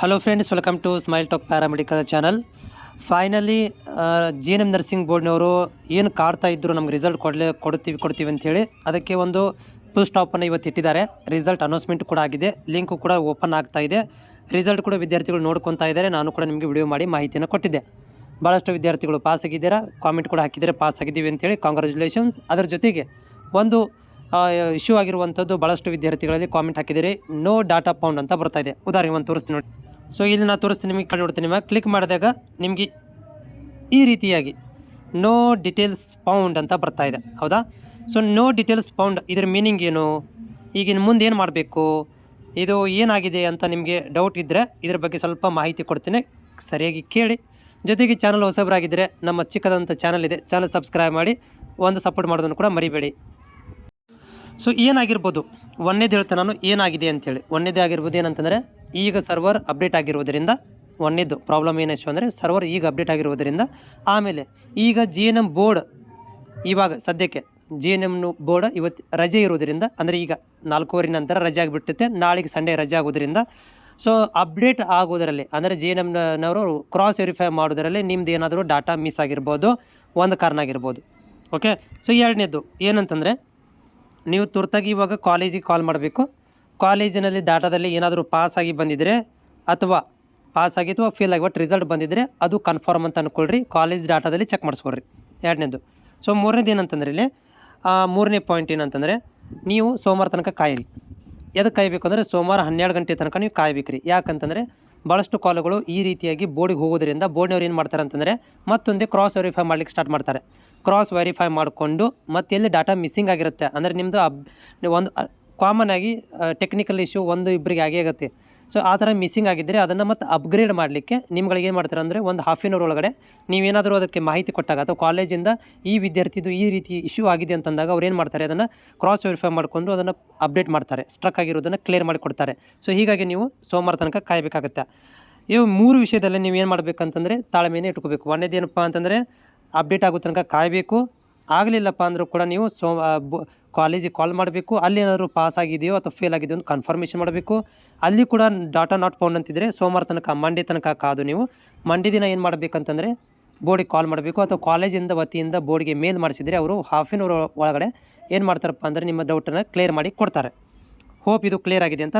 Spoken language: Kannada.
Hello friends, welcome to Smile Talk paramedical channel. Finally GNM nursing ಬೋರ್ಡ್ನವರು ಏನು ಕಾಡ್ತಾ ಇದ್ದರು ನಮ್ಗೆ ರಿಸಲ್ಟ್ ಕೊಡ್ತೀವಿ ಅಂಥೇಳಿ ಅದಕ್ಕೆ ಒಂದು ಫುಲ್ ಸ್ಟಾಪನ್ನು ಇವತ್ತು ಇಟ್ಟಿದ್ದಾರೆ. ರಿಸಲ್ಟ್ ಅನೌನ್ಸ್ಮೆಂಟ್ ಕೂಡ ಆಗಿದೆ, ಲಿಂಕು ಕೂಡ ಓಪನ್ ಆಗ್ತಾ ಇದೆ. ರಿಸಲ್ಟ್ ಕೂಡ ವಿದ್ಯಾರ್ಥಿಗಳು ನೋಡ್ಕೊತಾ ಇದ್ದಾರೆ. ನಾನು ಕೂಡ ನಿಮಗೆ ವಿಡಿಯೋ ಮಾಡಿ ಮಾಹಿತಿಯನ್ನು ಕೊಟ್ಟಿದ್ದೆ. ಭಾಳಷ್ಟು ವಿದ್ಯಾರ್ಥಿಗಳು ಪಾಸ್ ಆಗಿದ್ದೀರಾ, ಕಾಮೆಂಟ್ ಕೂಡ ಹಾಕಿದ್ದಾರೆ ಪಾಸ್ ಆಗಿದ್ದೀವಿ ಅಂತೇಳಿ, ಕಾಂಗ್ರ್ಯಾಚುಲೇಷನ್ಸ್. ಅದರ ಜೊತೆಗೆ ಒಂದು ಇಶ್ಯೂ ಆಗಿರುವಂಥದ್ದು ಭಾಳಷ್ಟು ವಿದ್ಯಾರ್ಥಿಗಳಲ್ಲಿ ಕಾಮೆಂಟ್ ಹಾಕಿದ್ದೀರಿ, ನೋ ಡಾಟಾ ಪೌಂಡ್ ಅಂತ ಬರ್ತಾ ಇದೆ. ಉದಾಹರಣೆ ಒಂದು ತೋರಿಸ್ತೀನಿ ನೋಡಿ. ಸೊ ಇಲ್ಲಿ ನಾನು ತೋರಿಸ್ತೀನಿ ನಿಮಗೆ, ಕಡೆ ನೋಡ್ತೀನಿ ನಿಮಗೆ. ಕ್ಲಿಕ್ ಮಾಡಿದಾಗ ನಿಮಗೆ ಈ ರೀತಿಯಾಗಿ ನೋ ಡೀಟೇಲ್ಸ್ ಪೌಂಡ್ ಅಂತ ಬರ್ತಾ ಇದೆ, ಹೌದಾ? ಸೊ ನೋ ಡೀಟೇಲ್ಸ್ ಪೌಂಡ್ ಇದರ ಮೀನಿಂಗ್ ಏನು, ಈಗಿನ ಮುಂದೆ ಏನು ಮಾಡಬೇಕು, ಇದು ಏನಾಗಿದೆ ಅಂತ ನಿಮಗೆ ಡೌಟ್ ಇದ್ದರೆ ಇದ್ರ ಬಗ್ಗೆ ಸ್ವಲ್ಪ ಮಾಹಿತಿ ಕೊಡ್ತೀನಿ, ಸರಿಯಾಗಿ ಕೇಳಿ. ಜೊತೆಗೆ ಚಾನಲ್ ಹೊಸಬರಾಗಿದ್ದರೆ ನಮ್ಮ ಚಿಕ್ಕದಂಥ ಚಾನಲ್ ಇದೆ, ಚಾನಲ್ ಸಬ್ಸ್ಕ್ರೈಬ್ ಮಾಡಿ, ಒಂದು ಸಪೋರ್ಟ್ ಮಾಡೋದನ್ನು ಕೂಡ ಮರಿಬೇಡಿ. ಸೊ ಏನಾಗಿರ್ಬೋದು ಒಂದೇದು ಹೇಳ್ತೇನೆ ನಾನು, ಏನಾಗಿದೆ ಅಂಥೇಳಿ. ಒಂದೇದೇ ಆಗಿರ್ಬೋದು ಏನಂತಂದರೆ, ಈಗ ಸರ್ವರ್ ಅಪ್ಡೇಟ್ ಆಗಿರುವುದರಿಂದ ಒಂದೇದು ಪ್ರಾಬ್ಲಮ್ ಏನು ಇಶ್ಯೂ ಅಂದರೆ ಸರ್ವರ್ ಈಗ ಅಪ್ಡೇಟ್ ಆಗಿರುವುದರಿಂದ. ಆಮೇಲೆ ಈಗ GNM ಬೋರ್ಡ್ ಇವಾಗ ಸದ್ಯಕ್ಕೆ GNM ಬೋರ್ಡ್ ಇವತ್ತು ರಜೆ ಇರೋದರಿಂದ, ಅಂದರೆ ಈಗ 4:15 ನಂತರ ರಜೆ ಆಗಿಬಿಟ್ಟುತ್ತೆ, ನಾಳೆಗೆ ಸಂಡೇ ರಜೆ ಆಗೋದರಿಂದ ಸೊ ಅಪ್ಡೇಟ್ ಆಗೋದರಲ್ಲಿ ಅಂದರೆ GNMನವರು ಕ್ರಾಸ್ ವೆರಿಫೈ ಮಾಡೋದರಲ್ಲಿ ನಿಮ್ದು ಏನಾದರೂ ಡಾಟಾ ಮಿಸ್ ಆಗಿರ್ಬೋದು, ಒಂದು ಕಾರಣ ಆಗಿರ್ಬೋದು. ಓಕೆ. ಸೊ ಎರಡನೇದು ಏನಂತಂದರೆ, ನೀವು ತುರ್ತಾಗಿ ಇವಾಗ ಕಾಲೇಜಿಗೆ ಕಾಲ್ ಮಾಡಬೇಕು. ಕಾಲೇಜಿನಲ್ಲಿ ಡಾಟಾದಲ್ಲಿ ಏನಾದರೂ ಪಾಸಾಗಿ ಬಂದಿದ್ದರೆ ಅಥವಾ ಪಾಸಾಗಿ ಅಥವಾ ಫೇಲ್ ಆಗಿ ಒಟ್ಟು ರಿಸಲ್ಟ್ ಬಂದಿದ್ದರೆ ಅದು ಕನ್ಫರ್ಮ್ ಅಂತ ಅಂದ್ಕೊಳ್ರಿ, ಕಾಲೇಜ್ ಡಾಟಾದಲ್ಲಿ ಚೆಕ್ ಮಾಡಿಸ್ಕೊಳ್ರಿ. ಎರಡನೇದು. ಸೊ ಮೂರನೇದು ಏನಂತಂದ್ರೆ, ಇಲ್ಲಿ ಮೂರನೇ ಪಾಯಿಂಟ್ ಏನಂತಂದರೆ, ನೀವು ಸೋಮವಾರ ತನಕ ಕಾಯಿರಿ. ಎದಕ್ಕೆ ಕಾಯಬೇಕು ಅಂದರೆ ಸೋಮವಾರ 12 ಗಂಟೆ ತನಕ ನೀವು ಕಾಯಬೇಕು ರೀ. ಯಾಕಂತಂದರೆ ಭಾಳಷ್ಟು ಕಾಲುಗಳು ಈ ರೀತಿಯಾಗಿ ಬೋರ್ಡಿಗೆ ಹೋಗೋದ್ರಿಂದ ಬೋರ್ಡ್ನವ್ರು ಏನು ಮಾಡ್ತಾರೆ ಅಂತಂದರೆ ಮತ್ತೊಂದೇ ಕ್ರಾಸ್ ವೆರಿಫೈ ಮಾಡ್ಲಿಕ್ಕೆ ಸ್ಟಾರ್ಟ್ ಮಾಡ್ತಾರೆ. ಕ್ರಾಸ್ ವೆರಿಫೈ ಮಾಡಿಕೊಂಡು ಮತ್ತೆ ಎಲ್ಲಿ ಡಾಟಾ ಮಿಸ್ಸಿಂಗ್ ಆಗಿರುತ್ತೆ ಅಂದರೆ ನಿಮ್ಮದು ಒಂದು ಕಾಮನ್ ಆಗಿ ಟೆಕ್ನಿಕಲ್ ಇಶ್ಯೂ ಒಂದು ಇಬ್ಬರಿಗೆ ಆಗೇ ಆಗುತ್ತೆ. ಸೊ ಆ ಥರ ಮಿಸ್ಸಿಂಗ್ ಆಗಿದ್ದರೆ ಅದನ್ನು ಮತ್ತೆ ಅಪ್ಗ್ರೇಡ್ ಮಾಡಲಿಕ್ಕೆ ನಿಮ್ಗಳಿಗೆ ಏನು ಮಾಡ್ತಾರೆ ಅಂದರೆ ಒಂದು ಹಾಫ್ ಆನ್ ಅವರ್ ಒಳಗಡೆ ನೀವೇನಾದರೂ ಅದಕ್ಕೆ ಮಾಹಿತಿ ಕೊಟ್ಟಾಗ ಅಥವಾ ಕಾಲೇಜಿಂದ ಈ ವಿದ್ಯಾರ್ಥಿದು ಈ ರೀತಿ ಇಶ್ಯೂ ಆಗಿದೆ ಅಂತಂದಾಗ ಅವ್ರು ಏನು ಮಾಡ್ತಾರೆ, ಅದನ್ನು ಕ್ರಾಸ್ ವೆರಿಫೈ ಮಾಡಿಕೊಂಡು ಅದನ್ನು ಅಪ್ಡೇಟ್ ಮಾಡ್ತಾರೆ, ಸ್ಟ್ರಕ್ ಆಗಿರೋದನ್ನು ಕ್ಲಿಯರ್ ಮಾಡಿ ಕೊಡ್ತಾರೆ. ಸೊ ಹೀಗಾಗಿ ನೀವು ಸೋಮವಾರ ತನಕ ಕಾಯಬೇಕಾಗುತ್ತೆ. ಇವು 3 ವಿಷಯದಲ್ಲಿ ನೀವು ಏನು ಮಾಡಬೇಕಂತಂದರೆ ತಾಳ್ಮೆನೇ ಇಟ್ಕೋಬೇಕು. ಒಂದೇದೇನಪ್ಪ ಅಂತಂದರೆ ಅಪ್ಡೇಟ್ ಆಗೋ ತನಕ ಕಾಯಬೇಕು. ಆಗಲಿಲ್ಲಪ್ಪ ಅಂದರೂ ಕೂಡ ನೀವು ಕಾಲೇಜಿಗೆ ಕಾಲ್ ಮಾಡಬೇಕು. ಅಲ್ಲಿ ಏನಾದರೂ ಪಾಸ್ ಆಗಿದೆಯೋ ಅಥವಾ ಫೇಲ್ ಆಗಿದೆಯೋ ಅಂತ ಕನ್ಫರ್ಮೇಷನ್ ಮಾಡಬೇಕು. ಅಲ್ಲಿ ಕೂಡ ಡಾಟಾ ನಾಟ್ ಪೌಂಡ್ ಅಂತಿದ್ರೆ ಸೋಮವಾರ ತನಕ ಮಂಡೇ ತನಕ ಕಾದು ನೀವು ಮಂಡೇ ದಿನ ಏನು ಮಾಡಬೇಕಂತಂದರೆ ಬೋರ್ಡಿಗೆ ಕಾಲ್ ಮಾಡಬೇಕು, ಅಥವಾ ಕಾಲೇಜಿಂದ ವತಿಯಿಂದ ಬೋರ್ಡ್ಗೆ ಮೇಲ್ ಮಾಡಿಸಿದರೆ ಅವರು ಹಾಫ್ ಆನ್ ಅವರ್ ಒಳಗಡೆ ಏನು ಮಾಡ್ತಾರಪ್ಪ ಅಂದರೆ ನಿಮ್ಮ ಡೌಟನ್ನು ಕ್ಲಿಯರ್ ಮಾಡಿ ಕೊಡ್ತಾರೆ. ಹೋಪ್ ಇದು ಕ್ಲಿಯರ್ ಆಗಿದೆ ಅಂತ